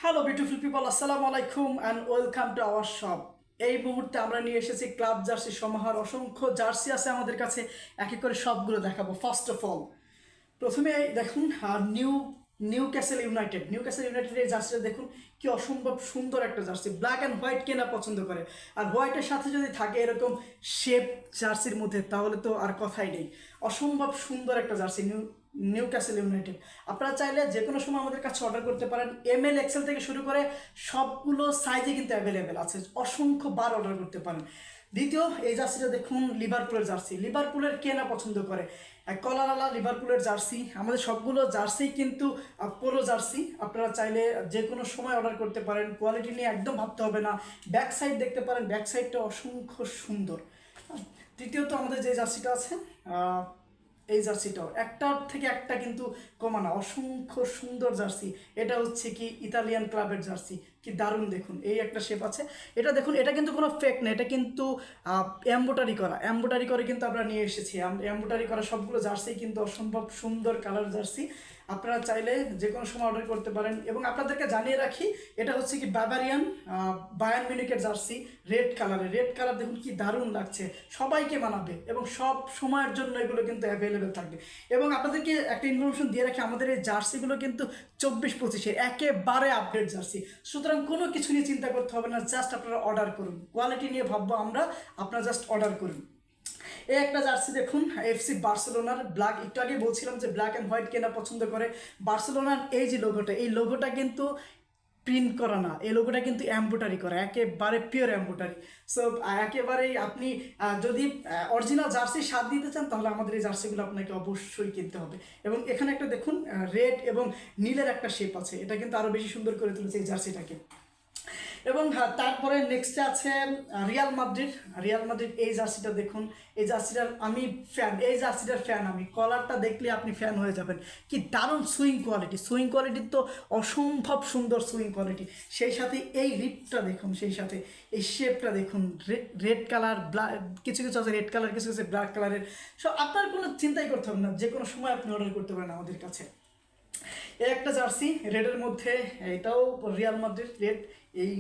Hello beautiful people, আসসালামু আলাইকুম and welcome to our shop. এই মুহূর্তে আমরা নিয়ে এসেছি ক্লাব জার্সি সমাহার। অসংখ্য জার্সি আছে আমাদের কাছে, এক এক করে সবগুলো দেখাবো। ফার্স্ট অফ অল প্রথমে দেখুন নিউ ক্যাসেল ইউনাইটেড এই জার্সিটা দেখুন, কি অসম্ভব সুন্দর একটা জার্সি। ব্ল্যাক অ্যান্ড হোয়াইট কেনা পছন্দ করে, আর হোয়াইটের সাথে যদি থাকে এরকম শেপ জার্সির মধ্যে, তাহলে তো আর কথাই নেই। অসম্ভব সুন্দর একটা জার্সি নিউ ক্যাসেল ইউনাইটেড। আপনারা চাইলে যে কোনো সময় আমাদের কাছে অর্ডার করতে পারেন। ML XL থেকে শুরু করে সবগুলো সাইজে কিন্তু অ্যাভেলেবেল আছে, অসংখ্য বার অর্ডার করতে পারেন। দ্বিতীয় এই জার্সিটা দেখুন, লিভারপুলের জার্সি। লিভারপুলের কে না পছন্দ করে কলারওয়ালা লিভারপুলের জার্সি। আমাদের সবগুলো জার্সি কিন্তু পোলো জার্সি। আপনারা চাইলে যে কোনো সময় অর্ডার করতে পারেন, কোয়ালিটি নিয়ে একদম ভাবতে হবে না। ব্যাক সাইড দেখতে পারেন, ব্যাক সাইডটা অসংখ্য সুন্দর। তৃতীয়ত আমাদের যে জার্সিটা আছে, এই জার্সিটাও একটার থেকে একটা কিন্তু কমা না, অসংখ্য সুন্দর জার্সি। এটা হচ্ছে কি ইতালিয়ান ক্লাবের জার্সি, কি দারুণ দেখুন। এই একটা শেপ আছে, এটা দেখুন, এটা কিন্তু কোনো ফেক না, এটা কিন্তু এমব্রয়ডারি করে কিন্তু আমরা নিয়ে এসেছি। এমব্রয়ডারি করা সবগুলো জার্সি কিন্তু অসম্ভব সুন্দর কালার জার্সি। আপনারা চাইলে যে কোনো সময় অর্ডার করতে পারেন। এবং আপনাদেরকে জানিয়ে রাখি, এটা হচ্ছে কি বায়ার্ন মিউনিখের জার্সি, রেড কালার দেখুন কি দারুণ লাগছে, সবাইকে মানাবে এবং সব সময়ের জন্য এগুলো কিন্তু অ্যাভেলেবেল থাকবে। এবং আপনাদেরকে একটা ইনফরমেশন দিয়ে রাখি, আমাদের এই জার্সিগুলো কিন্তু 24-25 একেবারে আপডেট জার্সি। সুতরাং কোনো কিছু নিয়ে চিন্তা করতে হবে না, জাস্ট আপনারা অর্ডার করুন। কোয়ালিটি নিয়ে ভাববো আমরা, আপনারা জাস্ট অর্ডার করুন। এই একটা জার্সি দেখুন, FC বার্সেলোনার ব্ল্যাক। একটু আগে বলছিলাম যে ব্ল্যাক অ্যান্ড হোয়াইট কেনা পছন্দ করে। বার্সেলোনার এই যে লোগোটা, এই লোগোটা কিন্তু প্রিন্ট করা না, এই লোগোটা কিন্তু এমব্রয়ডারি করা, একেবারে পিওর এমব্রয়ডারি। সো একেবারেই আপনি যদি অরিজিনাল জার্সি স্বাদ দিতে চান, তাহলে আমাদের এই জার্সিগুলো আপনাকে অবশ্যই কিনতে হবে। এবং এখানে একটা দেখুন, রেড এবং নীলের একটা শেপ আছে, এটা কিন্তু আরও বেশি সুন্দর করে তুলেছে এই জার্সিটাকে। এবং তারপরে নেক্সটে আছে রিয়াল মাদ্রিদ এই জার্সিটা দেখুন। এই জার্সিটার আমি ফ্যান, এই জার্সিটার ফ্যান আমি। কলারটা দেখলে আপনি ফ্যান হয়ে যাবেন, কি দারুণ সুইং কোয়ালিটি তো অসম্ভব সুন্দর সুইং কোয়ালিটি। সেই সাথে এই রিপটা দেখুন, সেই সাথে এই শেপটা দেখুন, রেড কালার, কিছু কিছু আছে রেড কালার, কিছু কিছু ব্ল্যাক কালারের। সো আপনার কোনো চিন্তাই করতে হবে না, যে কোনো সময় আপনি অর্ডার করতে পারেন আমাদের কাছে। এই একটা জার্সি রেডের মধ্যে, এটাও রিয়াল মাদ্রিদ রেড। এই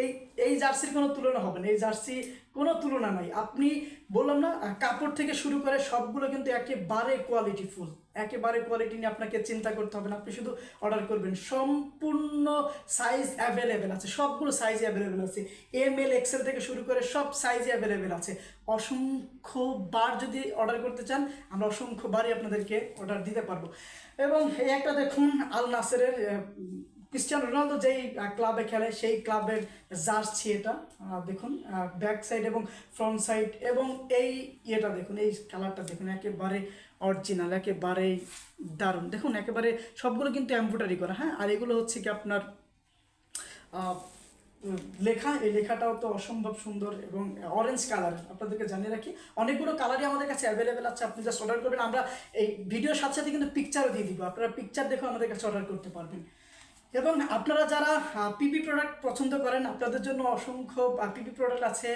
এই এই জার্সির কোনো তুলনা হবে না, এই জার্সি কোনো তুলনা নাই। আপনি বললাম না, কাপড় থেকে শুরু করে সবগুলো কিন্তু একেবারে কোয়ালিটি নিয়ে আপনাকে চিন্তা করতে হবে না। আপনি শুধু অর্ডার করবেন, সম্পূর্ণ সাইজ অ্যাভেলেবেল আছে, সবগুলো সাইজ অ্যাভেলেবেল আছে। ML XL থেকে শুরু করে সব সাইজে অ্যাভেলেবেল আছে। অসংখ্যবার যদি অর্ডার করতে চান, আমরা অসংখ্যবারই আপনাদেরকে অর্ডার দিতে পারবো। এবং এই একটা দেখুন, আল নাসেরের, ক্রিস্টিয়ানো রোনালদো যেই ক্লাবে খেলে সেই ক্লাবের জার্সি। এটা দেখুন, ব্যাক সাইড এবং ফ্রন্ট সাইড, এবং এই ইয়েটা দেখুন, এই কালারটা দেখুন, একেবারে অরিজিনাল, একেবারেই দারুণ দেখুন। একেবারে সবগুলো কিন্তু এমব্রয়ডারি করা, হ্যাঁ। আর এগুলো হচ্ছে কি আপনার লেখা, এই লেখাটাও তো অসম্ভব সুন্দর এবং অরেঞ্জ কালার। আপনাদেরকে জানিয়ে রাখি, অনেকগুলো কালারই আমাদের কাছে অ্যাভেলেবেল আছে, আপনি জাস্ট অর্ডার করবেন। আমরা এই ভিডিওর সাথে সাথে কিন্তু পিকচারও দিয়ে দিব, আপনারা পিকচার দেখেও আমাদের কাছে অর্ডার করতে পারবেন। এবং আপনারা যারা PP প্রোডাক্ট পছন্দ করেন, আপনাদের জন্য অসংখ্য PP প্রোডাক্ট আছে,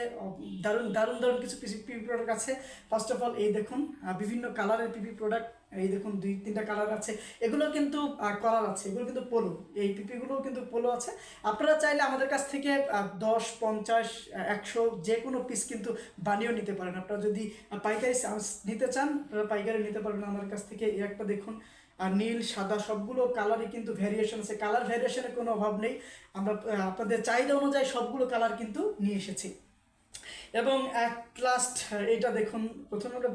দারুণ কিছু PP প্রোডাক্ট আছে। ফার্স্ট অফ অল এই দেখুন, বিভিন্ন কালারের PP প্রোডাক্ট, এই দেখুন 2-3টা কালার আছে। এগুলো কিন্তু কালার আছে, এগুলো কিন্তু পোলো, এই PPগুলোও কিন্তু পোলো আছে। আপনারা চাইলে আমাদের কাছ থেকে 10, 50, 100 যে কোনো পিস কিন্তু বানিয়েও নিতে পারেন। আপনারা যদি পাইকারি নিতে চান, আপনারা পাইকারি নিতে পারবেন আমাদের কাছ থেকে। এই একটা দেখুন, আর নীল সাদা সবগুলো কালারই কিন্তু ভ্যারিয়েশন আছে, কালার ভ্যারিয়েশনের কোনো অভাব নেই। আমরা আপনাদের চাহিদা অনুযায়ী সবগুলো কালার কিন্তু নিয়ে এসেছি। এবং এক লাস্ট এইটা দেখুন, প্রথমে আমরা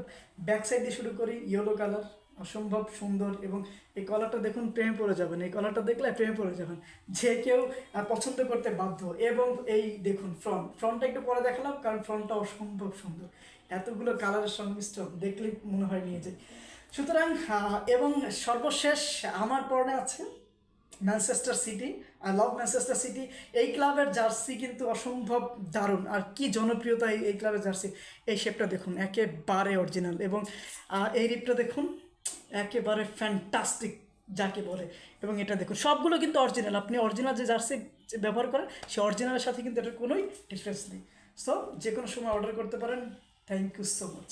ব্যাক সাইড দিয়ে শুরু করি। ইয়েলো কালার, অসম্ভব সুন্দর। এবং এই কলারটা দেখুন, প্রেমে পড়ে যাবেন, এই কলারটা দেখলে প্রেমে পড়ে যাবেন, যে কেউ পছন্দ করতে বাধ্য। এবং এই দেখুন ফ্রন্টটা একটু পরে দেখালাম, কারণ ফ্রন্টটা অসম্ভব সুন্দর, এতগুলো কালারের সংমিশ্রণ দেখলে মনে হয় নিয়ে যায়। সুতরাং এবং সর্বশেষ আমার পরনে আছে Manchester city. I love Manchester city. এই ক্লাবের জার্সি কিন্তু অসম্ভব দারুণ, আর কি জনপ্রিয়তা এই ক্লাবের জার্সি। এই শেপটা দেখুন, একেবারে অরিজিনাল। এবং এই রিপটা দেখুন, একেবারে ফ্যান্টাস্টিক যাকে বলে। এবং এটা দেখুন, সবগুলো কিন্তু অরিজিনাল। আপনি অরিজিনাল যে জার্সি ব্যবহার করেন, সেই অরিজিনালের সাথে কিন্তু এটার কোনোই ডিফারেন্স নেই। সো যে কোনো সময় অর্ডার করতে পারেন। Thank you so much.